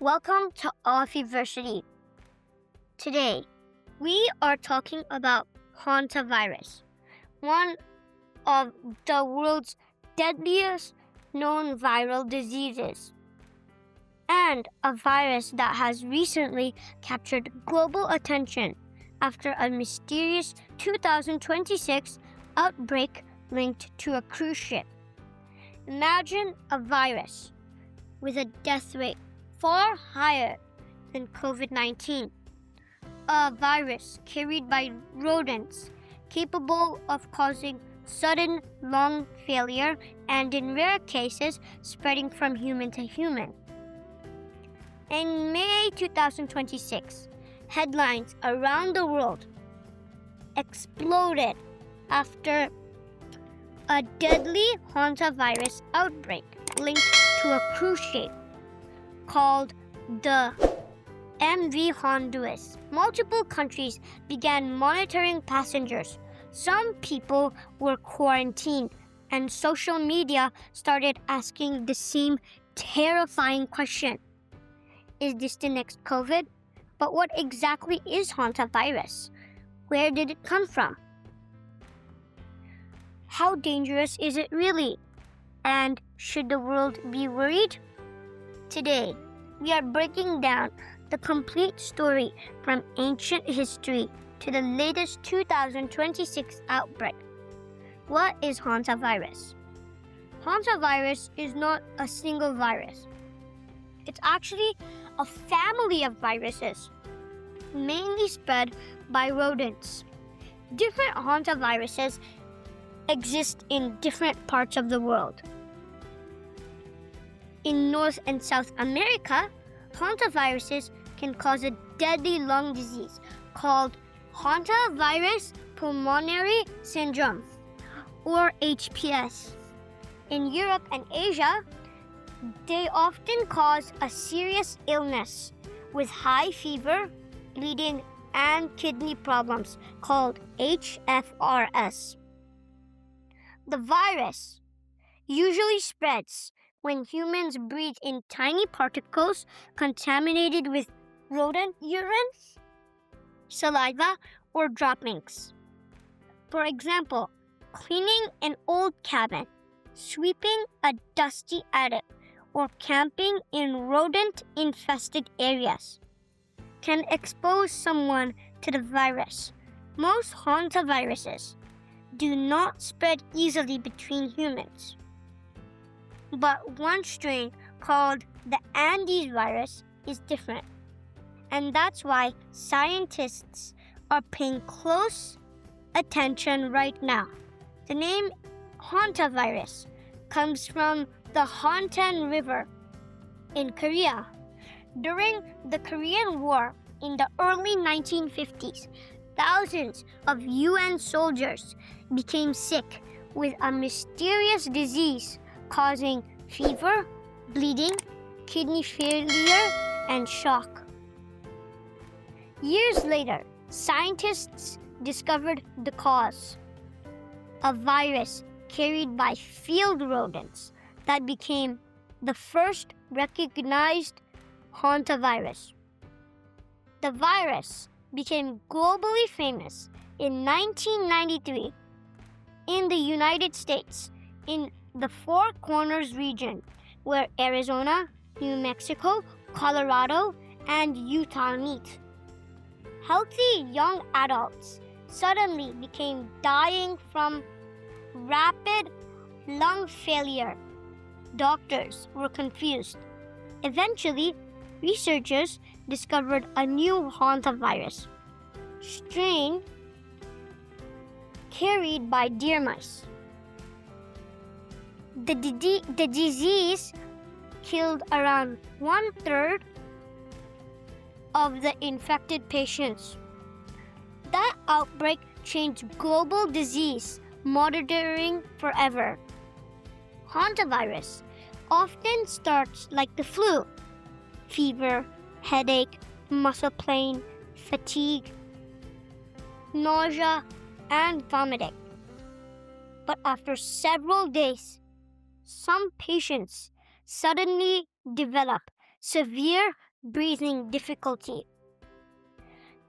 Welcome to Aviversity. Today, we are talking about Hantavirus, one of the world's deadliest known viral diseases, and a virus that has recently captured global attention after a mysterious 2026 outbreak linked to a cruise ship. Imagine a virus with a death rate far higher than COVID-19, a virus carried by rodents capable of causing sudden lung failure and, in rare cases, spreading from human to human. In May 2026, headlines around the world exploded after a deadly hantavirus outbreak linked to a cruise ship called the MV Hondius. Multiple countries began monitoring passengers. Some people were quarantined, and social media started asking the same terrifying question. Is this the next COVID? But what exactly is hantavirus? Where did it come from? How dangerous is it really? And should the world be worried? Today, we are breaking down the complete story from ancient history to the latest 2026 outbreak. What is hantavirus? Hantavirus is not a single virus. It's actually a family of viruses, mainly spread by rodents. Different hantaviruses exist in different parts of the world. In North and South America, hantaviruses can cause a deadly lung disease called Hantavirus Pulmonary Syndrome, or HPS. In Europe and Asia, they often cause a serious illness with high fever, bleeding, and kidney problems called HFRS. The virus usually spreads when humans breathe in tiny particles contaminated with rodent urine, saliva, or droppings. For example, cleaning an old cabin, sweeping a dusty attic, or camping in rodent-infested areas can expose someone to the virus. Most hantaviruses do not spread easily between humans. But one strain called the Andes virus is different. And that's why scientists are paying close attention right now. The name Hantavirus comes from the Hantan River in Korea. During the Korean War in the early 1950s, thousands of UN soldiers became sick with a mysterious disease causing fever, bleeding, kidney failure, and shock. Years later, scientists discovered the cause: a virus carried by field rodents that became the first recognized hantavirus. The virus became globally famous in 1993 in the United States, in the Four Corners region, where Arizona, New Mexico, Colorado, and Utah meet. Healthy young adults suddenly became dying from rapid lung failure. Doctors were confused. Eventually, researchers discovered a new hantavirus strain carried by deer mice. The disease killed around 1/3 of the infected patients. That outbreak changed global disease monitoring forever. Hantavirus often starts like the flu: fever, headache, muscle pain, fatigue, nausea, and vomiting. But after several days, some patients suddenly develop severe breathing difficulty,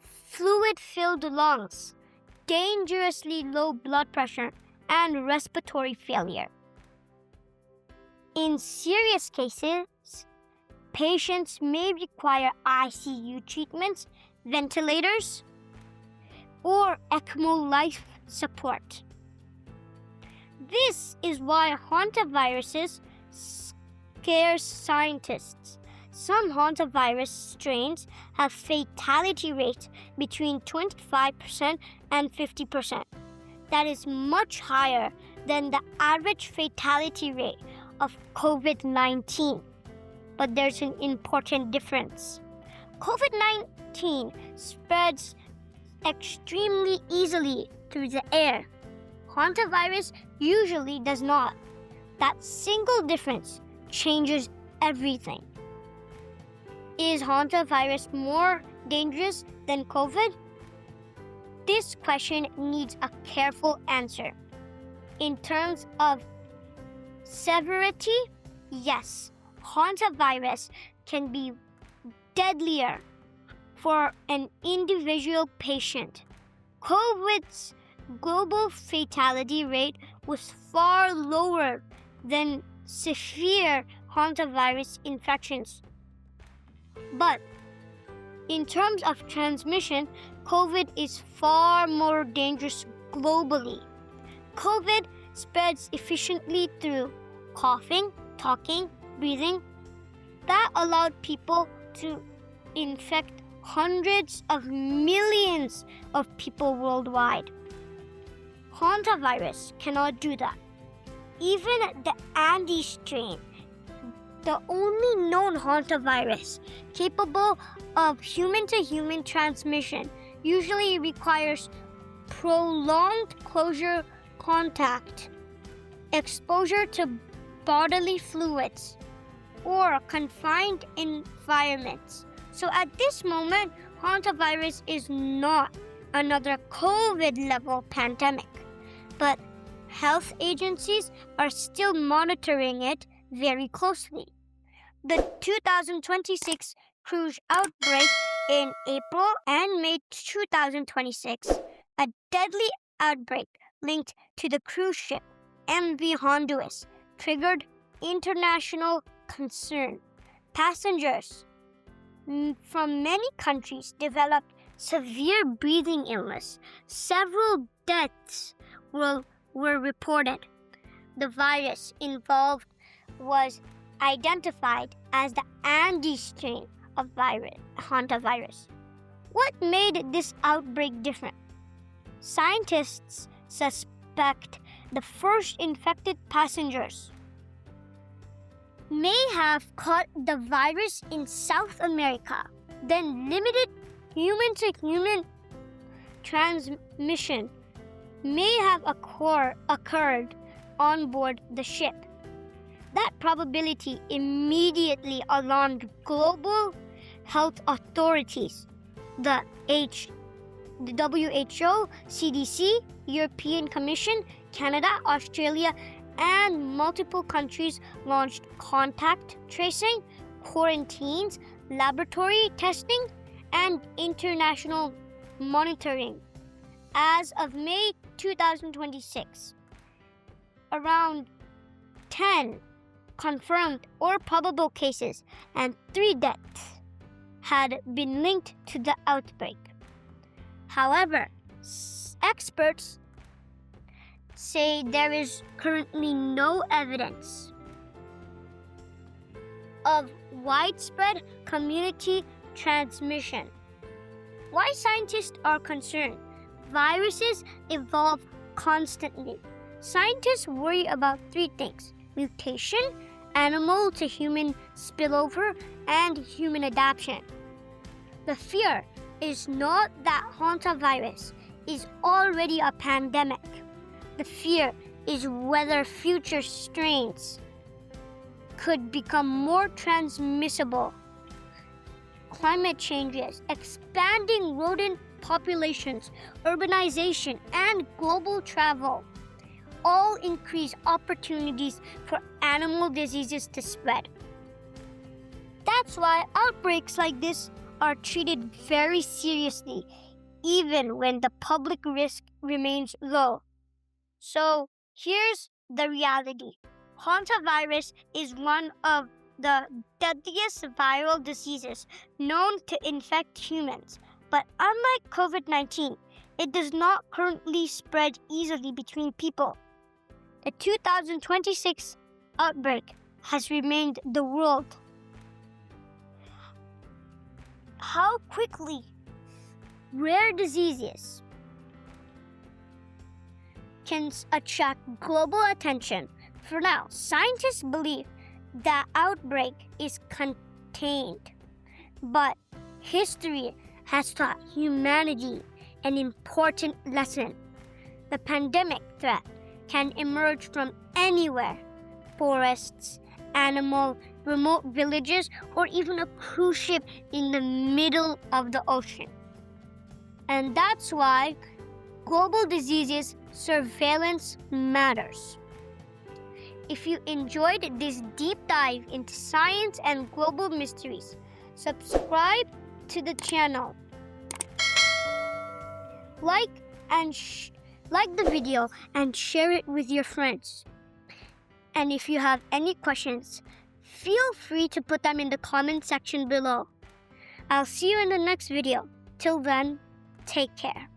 fluid-filled lungs, dangerously low blood pressure, and respiratory failure. In serious cases, patients may require ICU treatments, ventilators, or ECMO life support. This is why hantaviruses scare scientists. Some hantavirus strains have fatality rates between 25% and 50%. That is much higher than the average fatality rate of COVID-19. But there's an important difference. COVID-19 spreads extremely easily through the air. Hantavirus usually does not. That single difference changes everything. Is hantavirus more dangerous than COVID? This question needs a careful answer. In terms of severity, yes, hantavirus can be deadlier for an individual patient. COVID's global fatality rate was far lower than severe hantavirus infections. But in terms of transmission, COVID is far more dangerous globally. COVID spreads efficiently through coughing, talking, breathing. That allowed people to infect hundreds of millions of people worldwide. Hantavirus cannot do that. Even the Andes strain, the only known hantavirus capable of human-to-human transmission, usually requires prolonged close contact, exposure to bodily fluids, or confined environments. So at this moment, hantavirus is not another COVID-level pandemic, but health agencies are still monitoring it very closely. The 2026 cruise outbreak in April and May 2026, a deadly outbreak linked to the cruise ship MV Hondius, triggered international concern. Passengers from many countries developed severe breathing illness. Several deaths were reported. The virus involved was identified as the Andes strain of hantavirus. What made this outbreak different? Scientists suspect the first infected passengers may have caught the virus in South America, then limited human-to-human transmission may have occurred on board the ship. That probability immediately alarmed global health authorities, the WHO, CDC, European Commission, Canada, Australia, and multiple countries launched contact tracing, quarantines, laboratory testing, and international monitoring. As of May 2026, around 10 confirmed or probable cases and 3 deaths had been linked to the outbreak. However, experts say there is currently no evidence of widespread community transmission. Why scientists are concerned? Viruses evolve constantly. Scientists worry about 3 things: mutation, animal to human spillover, and human adaptation. The fear is not that hantavirus is already a pandemic. The fear is whether future strains could become more transmissible. Climate changes, expanding rodent populations, urbanization, and global travel all increase opportunities for animal diseases to spread. That's why outbreaks like this are treated very seriously, even when the public risk remains low. So here's the reality. Hantavirus is one of the deadliest viral diseases known to infect humans. But unlike COVID-19, it does not currently spread easily between people. The 2026 outbreak has remained the world. How quickly rare diseases can attract global attention. For now, scientists believe the outbreak is contained, but history has taught humanity an important lesson. The pandemic threat can emerge from anywhere: forests, animals, remote villages, or even a cruise ship in the middle of the ocean. And that's why global diseases surveillance matters. If you enjoyed this deep dive into science and global mysteries, subscribe to the channel. Like the video and share it with your friends. And if you have any questions, feel free to put them in the comment section below. I'll see you in the next video. Till then, take care.